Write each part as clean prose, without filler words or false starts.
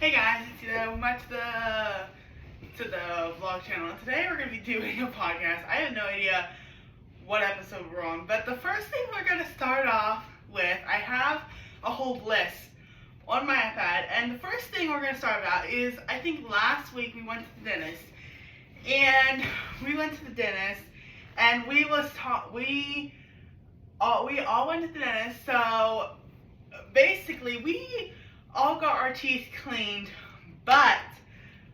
Hey guys, it's welcome back to the vlog channel. Today we're gonna be doing a podcast. I have no idea what episode we're on, but the first thing we're gonna start off with, I have a whole list on my iPad, and the first thing we're gonna start about is I think last week we went to the dentist, and we all went to the dentist. So basically we all got our teeth cleaned, but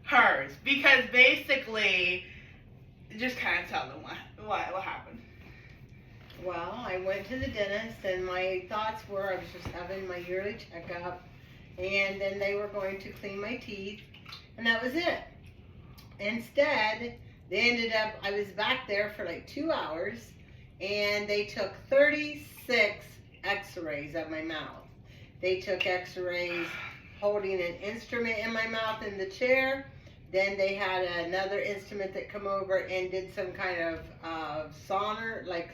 hers, because basically, just kind of tell them what happened. Well, I went to the dentist and my thoughts were I was just having my yearly checkup and then they were going to clean my teeth and that was it. Instead, I was back there for like 2 hours and they took 36 x-rays of my mouth. They took x-rays holding an instrument in my mouth in the chair. Then they had another instrument that come over and did some kind of sonar, like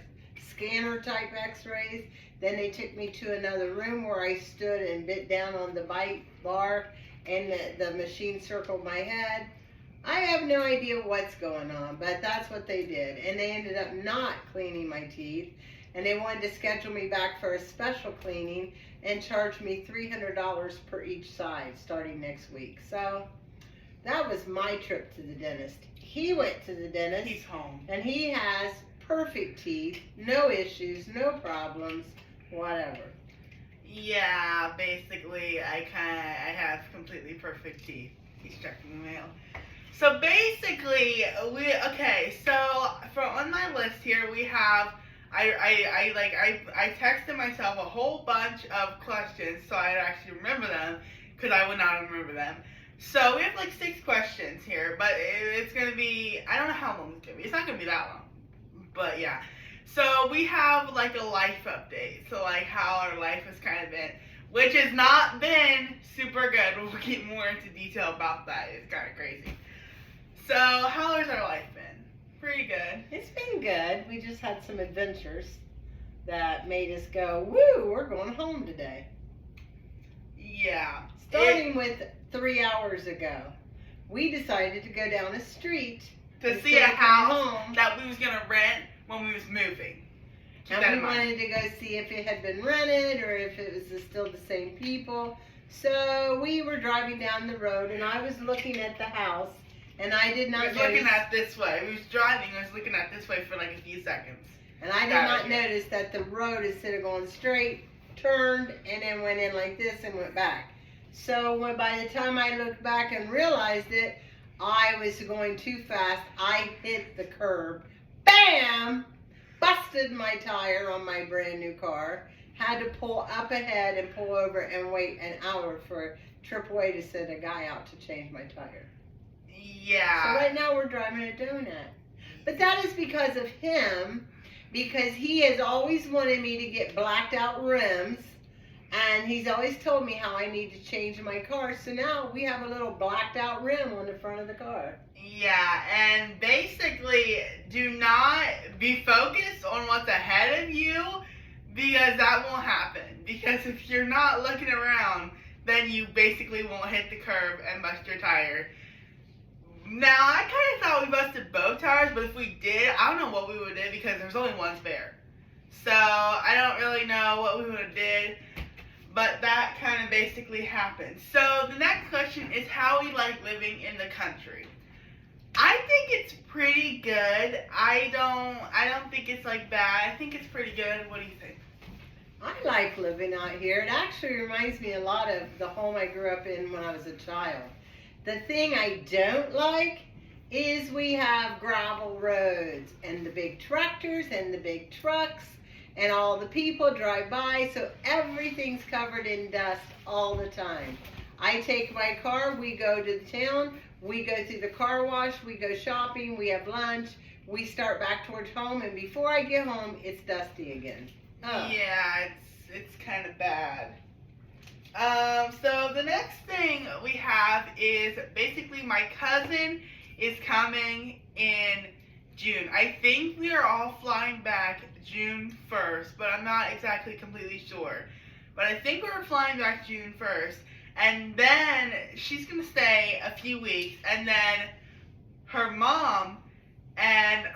scanner type x-rays. Then they took me to another room where I stood and bit down on the bite bar and the machine circled my head. I have no idea what's going on, but that's what they did. And they ended up not cleaning my teeth. And they wanted to schedule me back for a special cleaning and charge me $300 per each side starting next week. So that was my trip to the dentist. He went to the dentist. He's home. And he has perfect teeth, no issues, no problems, whatever. Yeah, basically, I have completely perfect teeth. He's checking the mail. So basically, on my list here we have. I texted myself a whole bunch of questions so I'd actually remember them, because I would not remember them. So we have like 6 questions here, but it's going to be, I don't know how long it's going to be. It's not going to be that long, but yeah. So we have like a life update, so like how our life has kind of been, which has not been super good. We'll get more into detail about that. It's kind of crazy. So how has our life been? Pretty good. It's been good. We just had some adventures that made us go, woo, we're going home today. Yeah. Starting with 3 hours ago, we decided to go down a street to see a house that we was going to rent when we was moving. And we wanted to go see if it had been rented or if it was still the same people. So we were driving down the road and I was looking at the house. And I did not notice. Looking at this way. We was driving. I was looking at this way for like a few seconds. And I did not notice that the road, instead of going straight, turned and then went in like this and went back. So by the time I looked back and realized it, I was going too fast. I hit the curb. Bam! Busted my tire on my brand new car. Had to pull up ahead and pull over and wait an hour for AAA to send a guy out to change my tire. Yeah. So right now we're driving a donut. But that is because of him, because he has always wanted me to get blacked out rims, and he's always told me how I need to change my car. So now we have a little blacked out rim on the front of the car. Yeah, and basically do not be focused on what's ahead of you, because that won't happen. Because if you're not looking around, then you basically won't hit the curb and bust your tire. Now, I kind of thought we busted both tires, but if we did, I don't know what we would have did because there's only one spare. So, I don't really know what we would have did, but that kind of basically happened. So, the next question is how we like living in the country. I think it's pretty good. I don't think it's like bad. I think it's pretty good. What do you think? I like living out here. It actually reminds me a lot of the home I grew up in when I was a child. The thing I don't like is we have gravel roads and the big tractors and the big trucks and all the people drive by, so everything's covered in dust all the time. I take my car, we go to the town, we go through the car wash, we go shopping, we have lunch, we start back towards home, and before I get home, it's dusty again. Oh. Yeah, it's kind of bad. So the next thing we have is basically my cousin is coming in June. I think we are all flying back June 1st, but I'm not exactly completely sure. But I think we're flying back June 1st. And then she's going to stay a few weeks, and then her mom and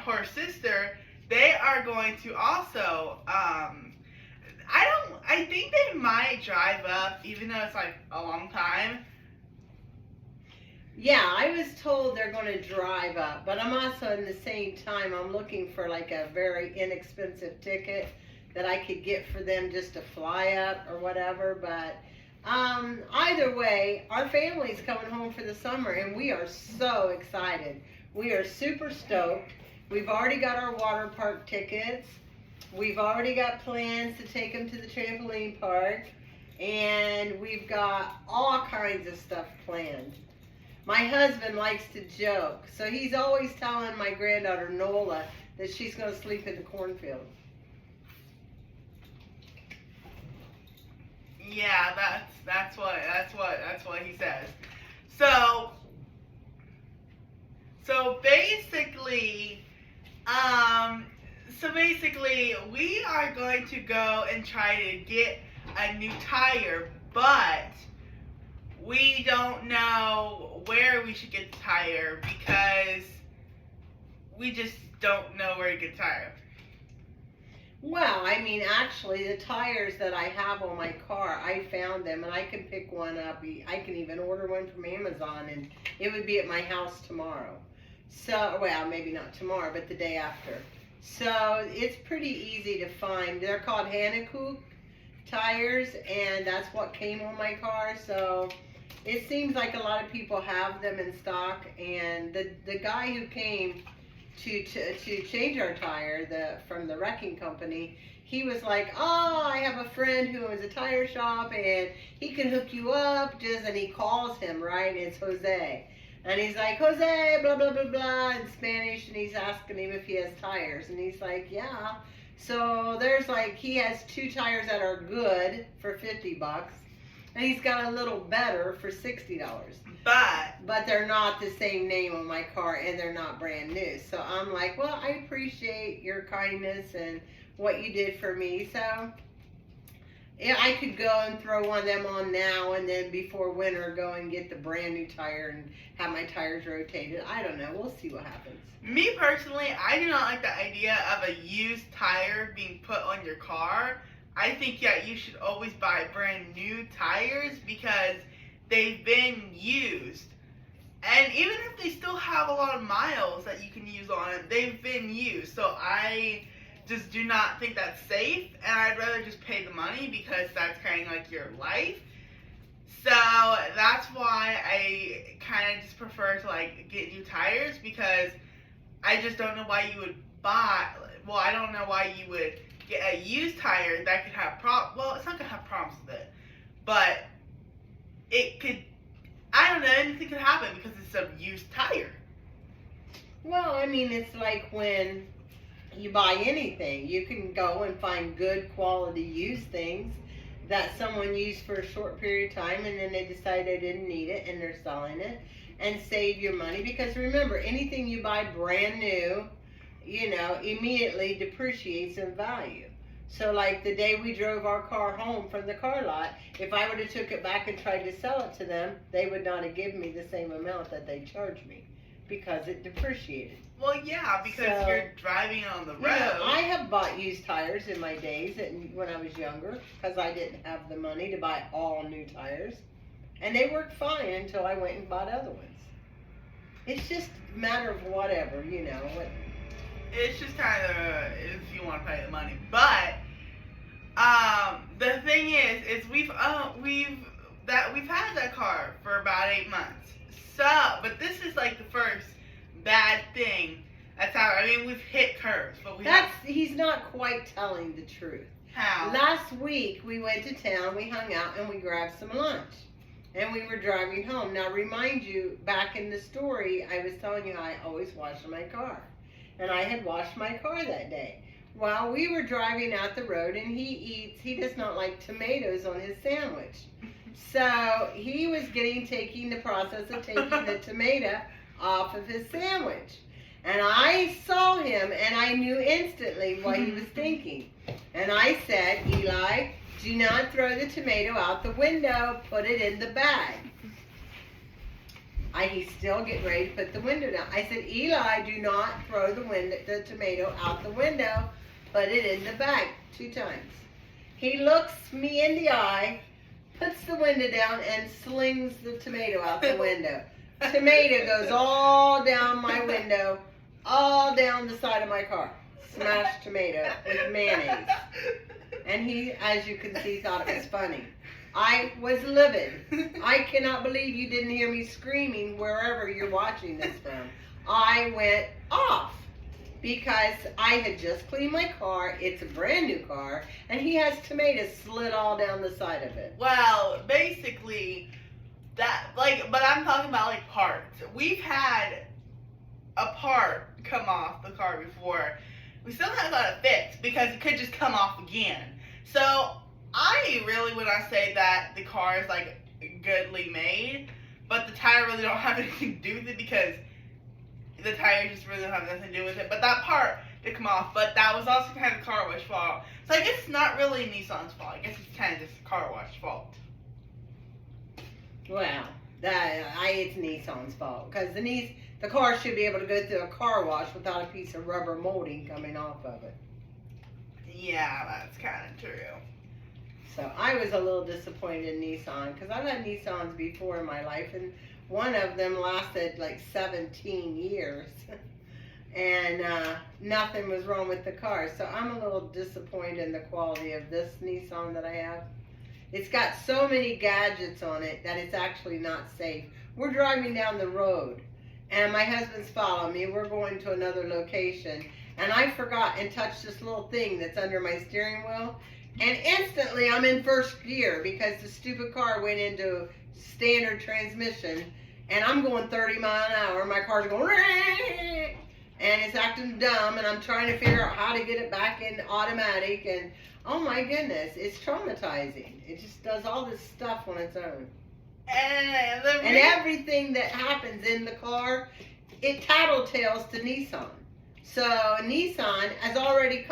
her sister, they are going to also, I think they might drive up, even though it's like a long time. Yeah, I was told they're going to drive up, but I'm also in the same time, I'm looking for like a very inexpensive ticket that I could get for them just to fly up or whatever. But either way, our family's coming home for the summer, and we are so excited. We are super stoked. We've already got our water park tickets. We've already got plans to take them to the trampoline park, and we've got all kinds of stuff planned. My husband likes to joke, so he's always telling my granddaughter Nola that she's going to sleep in the cornfield. Yeah, that's what he says. So basically, we are going to go and try to get a new tire, but we don't know where we should get the tire because we just don't know where to get the tire. Well, I mean, actually, the tires that I have on my car, I found them, and I can pick one up. I can even order one from Amazon, and it would be at my house tomorrow. So, well, maybe not tomorrow, but the day after. So, it's pretty easy to find. They're called Hankook tires, and that's what came on my car. So, it seems like a lot of people have them in stock, and the guy who came to change our tire from the wrecking company, he was like, oh, I have a friend who owns a tire shop and he can hook you up, and he calls him, right? It's Jose. And he's like, Jose, blah, blah, blah, blah, in Spanish, and he's asking him if he has tires. And he's like, yeah. So there's like, he has 2 tires that are good for $50, and he's got a little better for $60. But they're not the same name on my car, and they're not brand new. So I'm like, well, I appreciate your kindness and what you did for me. So yeah, I could go and throw one of them on now, and then before winter go and get the brand new tire and have my tires rotated. I don't know. We'll see what happens. Me personally, I do not like the idea of a used tire being put on your car. I think, yeah, you should always buy brand new tires because they've been used. And even if they still have a lot of miles that you can use on it, they've been used. So I just do not think that's safe, and I'd rather just pay the money because that's kind of like your life. So that's why I kind of just prefer to like get new tires, because I just don't know why you would I don't know why you would get a used tire that could have well, it's not going to have problems with it, but it could, I don't know, anything could happen because it's a used tire. Well, I mean, it's like when you buy anything, you can go and find good quality used things that someone used for a short period of time, and then they decide they didn't need it and they're selling it, and save your money. Because remember, anything you buy brand new, immediately depreciates in value. So like the day we drove our car home from the car lot, if I would have took it back and tried to sell it to them, they would not have given me the same amount that they charged me because it depreciated. Well, yeah, because you're driving on the road. I have bought used tires in my days when I was younger because I didn't have the money to buy all new tires. And they worked fine until I went and bought other ones. It's just a matter of whatever, It's just kind of if you want to pay the money. But the thing is we've had that car for about 8 months. So, but this is like the first bad thing that's happened. I mean, we've hit curves, but he's not quite telling the truth. How? Last week we went to town, we hung out, and we grabbed some lunch. And we were driving home. Now, remind you, back in the story, I was telling you I always wash my car. And I had washed my car that day. While we were driving out the road, and he does not like tomatoes on his sandwich. So he was taking the process of taking the tomato off of his sandwich. And I saw him, and I knew instantly what he was thinking. And I said, Eli, do not throw the tomato out the window, put it in the bag. He's still getting ready to put the window down. I said, Eli, do not throw the tomato out the window, put it in the bag 2 times. He looks me in the eye, puts the window down, and slings the tomato out the window. Tomato goes all down my window, all down the side of my car. Smashed tomato with mayonnaise. And he, as you can see, thought it was funny. I was livid. I cannot believe you didn't hear me screaming wherever you're watching this from. I went off because I had just cleaned my car. It's a brand new car, and he has tomatoes slid all down the side of it. Well, basically, that, like, but I'm talking about, like, parts. We've had a part come off the car before. We still haven't got it fixed because it could just come off again. So, I really would not say that the car is, like, goodly made, but the tire really don't have anything to do with it because the tire just really don't have nothing to do with it. But that part did come off, but that was also kind of the car wash fault. So I guess it's not really Nissan's fault. I guess it's kind of just the car wash fault. Well, it's Nissan's fault because the car should be able to go through a car wash without a piece of rubber molding coming off of it. Yeah, that's kind of true. So I was a little disappointed in Nissan because I've had Nissans before in my life, and one of them lasted like 17 years, and nothing was wrong with the car. So I'm a little disappointed in the quality of this Nissan that I have. It's got so many gadgets on it that it's actually not safe. We're driving down the road, and my husband's following me. We're going to another location, and I forgot and touched this little thing that's under my steering wheel. And instantly I'm in first gear because the stupid car went into standard transmission, and I'm going 30 miles an hour. My car's going, and it's acting dumb, and I'm trying to figure out how to get it back in automatic, and oh my goodness, it's traumatizing. It just does all this stuff on its own. And everything that happens in the car, it tattletales to Nissan. So Nissan has already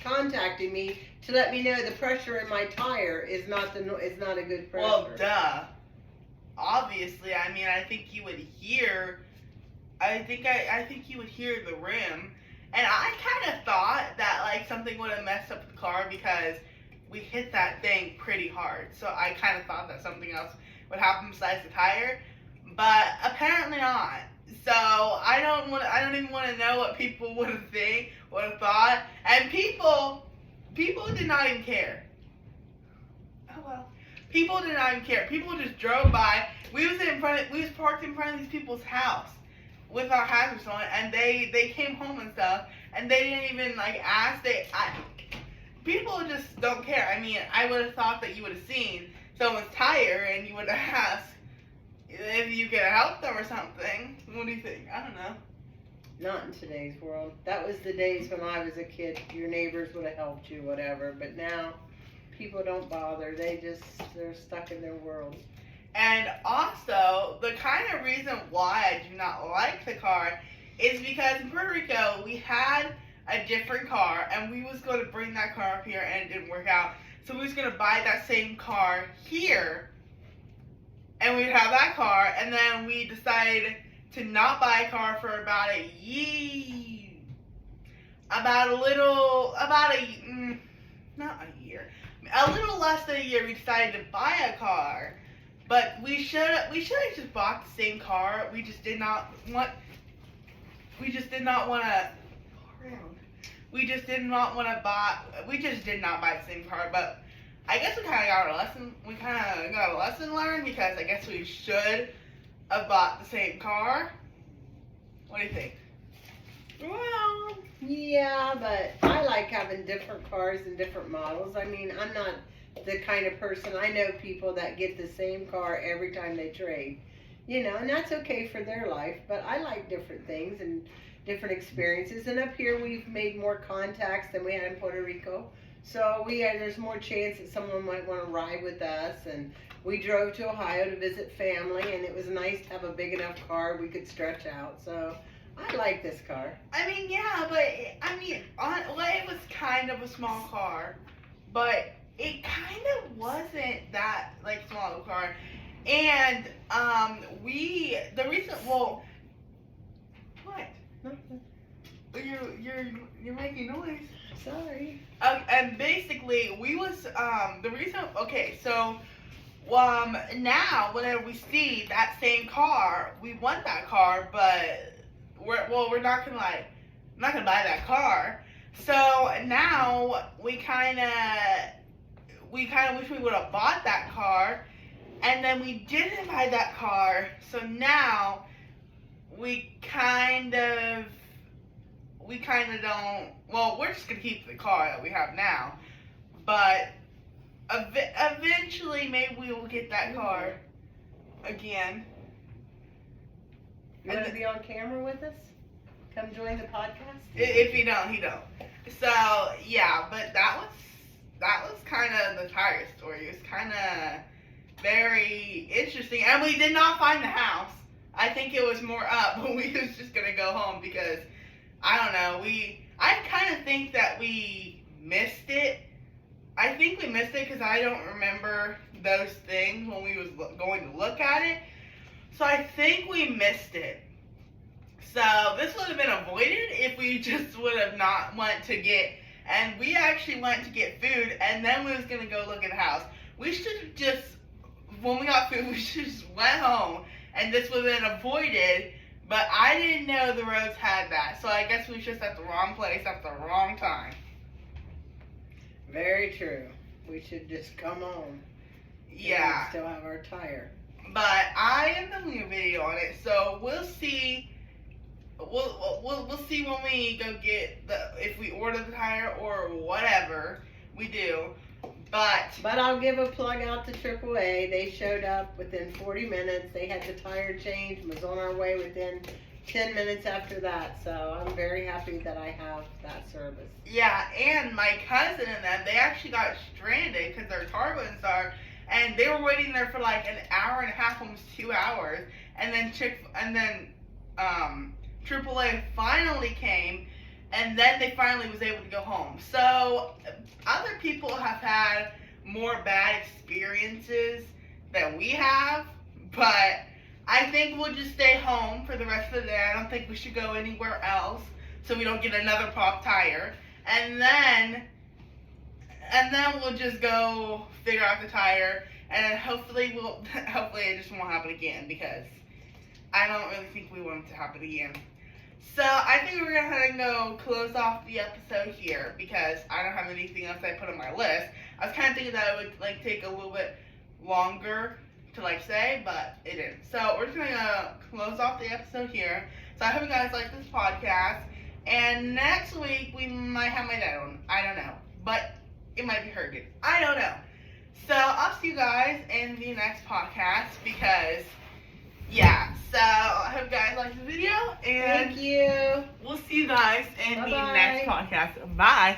contacted me to let me know the pressure in my tire is not a good pressure. Well, duh. Obviously, I mean, I think you would hear. I think you would hear the rim, and I kind of thought that like something would have messed up the car because we hit that thing pretty hard. So I kind of thought that something else would happen besides the tire, but apparently not. So I don't even want to know what people would have thought, and people did not even care. Oh well. People did not even care. People just drove by. We was parked in front of these people's house with our hazards on, and they came home and stuff, and they didn't even like ask. People just don't care. I mean, I would have thought that you would have seen someone's tire and you would have asked if you could help them or something. What do you think? I don't know. Not in today's world. That was the days when I was a kid. Your neighbors would have helped you, whatever. But now, people don't bother. They're stuck in their world. And also, the kind of reason why I do not like the car is because in Puerto Rico, we had a different car, and we was going to bring that car up here, and it didn't work out. So we was going to buy that same car here, and we'd have that car, and then we decided to not buy a car for about a year. A little less than a year, we decided to buy a car. But we should have just bought the same car. We just did not want to We just did not want to buy the same car, but I guess we kind of got a lesson learned because I guess we should have bought the same car. What do you think? Well, yeah, but I like having different cars and different models. I mean, I'm not the kind of person, I know people that get the same car every time they trade, and that's okay for their life, but I like different things and different experiences. And up here we've made more contacts than we had in Puerto Rico, so there's more chance that someone might want to ride with us. And we drove to Ohio to visit family, and it was nice to have a big enough car we could stretch out. So I like this car. I mean, yeah, but it was kind of a small car, but it kind wasn't that like small of a car. And the reason, well, what? You're making noise. Sorry. And basically, we was the reason. Okay, so now whenever we see that same car, we want that car, but we're not gonna buy that car. So now we kind of wish we would have bought that car, and then we didn't buy that car. So now we kind of don't. Well, we're just gonna keep the car that we have now, but eventually maybe we will get that car again. You want to be on camera with us? Come join the podcast. If you don't, he don't. So yeah, but that was kind of the tire story. It was kind of very interesting, and we did not find the house. I think it was more up, but we was just gonna go home because I don't know. I kind of think that we missed it. I think we missed it because I don't remember those things when we was going to look at it. So I think we missed it. So this would have been avoided if we just would have not went to get, and we actually went to get food, and then we was going to go look at the house. We should have just, when we got food, we should just went home, and this would have been avoided, but I didn't know the roads had that. So I guess we was just at the wrong place at the wrong time. Very true. We should just come home. Yeah. We still have our tire. But I am filming a video on it, so we'll see. We'll see when we go get if we order the tire or whatever we do. But I'll give a plug out to AAA. They showed up within 40 minutes. They had the tire changed and was on our way within 10 minutes after that. So I'm very happy that I have that service. yeah, and my cousin and them, they actually got stranded because their car wouldn't start, and they were waiting there for like an hour and a half, almost 2 hours, and then AAA finally came, and then they finally was able to go home. So other people have had more bad experiences than we have, but I think we'll just stay home for the rest of the day. I don't think we should go anywhere else so we don't get another pop tire. And then we'll just go figure out the tire, and hopefully it just won't happen again, because I don't really think we want it to happen again. So I think we're going to have to go close off the episode here because I don't have anything else I put on my list. I was kind of thinking that it would like take a little bit longer to like say, but it didn't. So we're just going to close off the episode here. So I hope you guys like this podcast. And next week we might have my dad on. I don't know. But it might be her good. I don't know. So I'll see you guys in the next podcast because, yeah. So I hope you guys liked the video. And thank you. We'll see you guys in Bye-bye. the next podcast. Bye.